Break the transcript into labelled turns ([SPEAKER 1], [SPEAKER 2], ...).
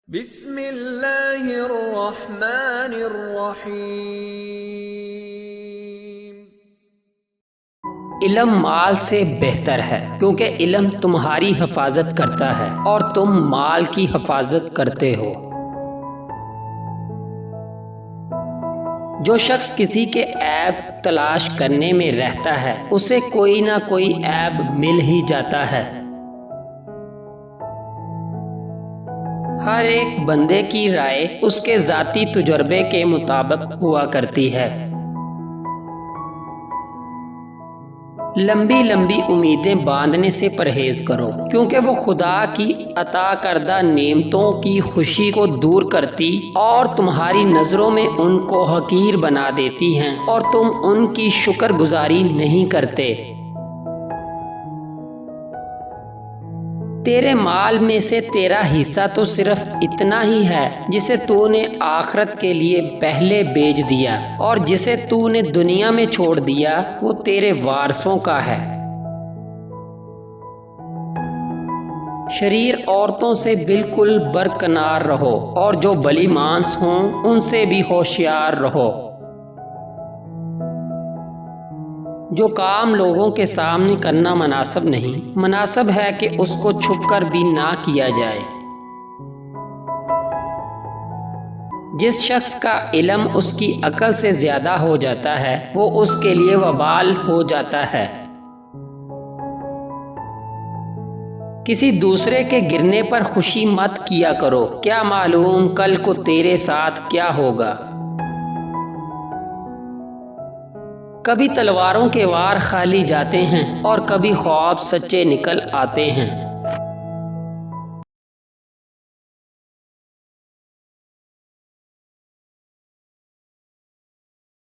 [SPEAKER 1] بسم اللہ الرحمن الرحیم۔
[SPEAKER 2] علم مال سے بہتر ہے کیونکہ علم تمہاری حفاظت کرتا ہے اور تم مال کی حفاظت کرتے ہو۔ جو شخص کسی کے عیب تلاش کرنے میں رہتا ہے اسے کوئی نہ کوئی عیب مل ہی جاتا ہے۔ ہر ایک بندے کی رائے اس کے ذاتی تجربے کے مطابق ہوا کرتی ہے۔ لمبی لمبی امیدیں باندھنے سے پرہیز کرو کیونکہ وہ خدا کی عطا کردہ نعمتوں کی خوشی کو دور کرتی اور تمہاری نظروں میں ان کو حقیر بنا دیتی ہیں اور تم ان کی شکر گزاری نہیں کرتے۔ تیرے مال میں سے تیرا حصہ تو صرف اتنا ہی ہے جسے تو نے آخرت کے لیے پہلے بیچ دیا، اور جسے تو نے دنیا میں چھوڑ دیا وہ تیرے وارثوں کا ہے۔ شریر عورتوں سے بالکل برکنار رہو اور جو بلی مانس ہوں ان سے بھی ہوشیار رہو۔ جو کام لوگوں کے سامنے کرنا مناسب نہیں، مناسب ہے کہ اس کو چھپ کر بھی نہ کیا جائے۔ جس شخص کا علم اس کی عقل سے زیادہ ہو جاتا ہے وہ اس کے لیے وبال ہو جاتا ہے۔ کسی دوسرے کے گرنے پر خوشی مت کیا کرو، کیا معلوم کل کو تیرے ساتھ کیا ہوگا۔ کبھی تلواروں کے وار خالی جاتے ہیں اور کبھی خواب سچے نکل آتے ہیں۔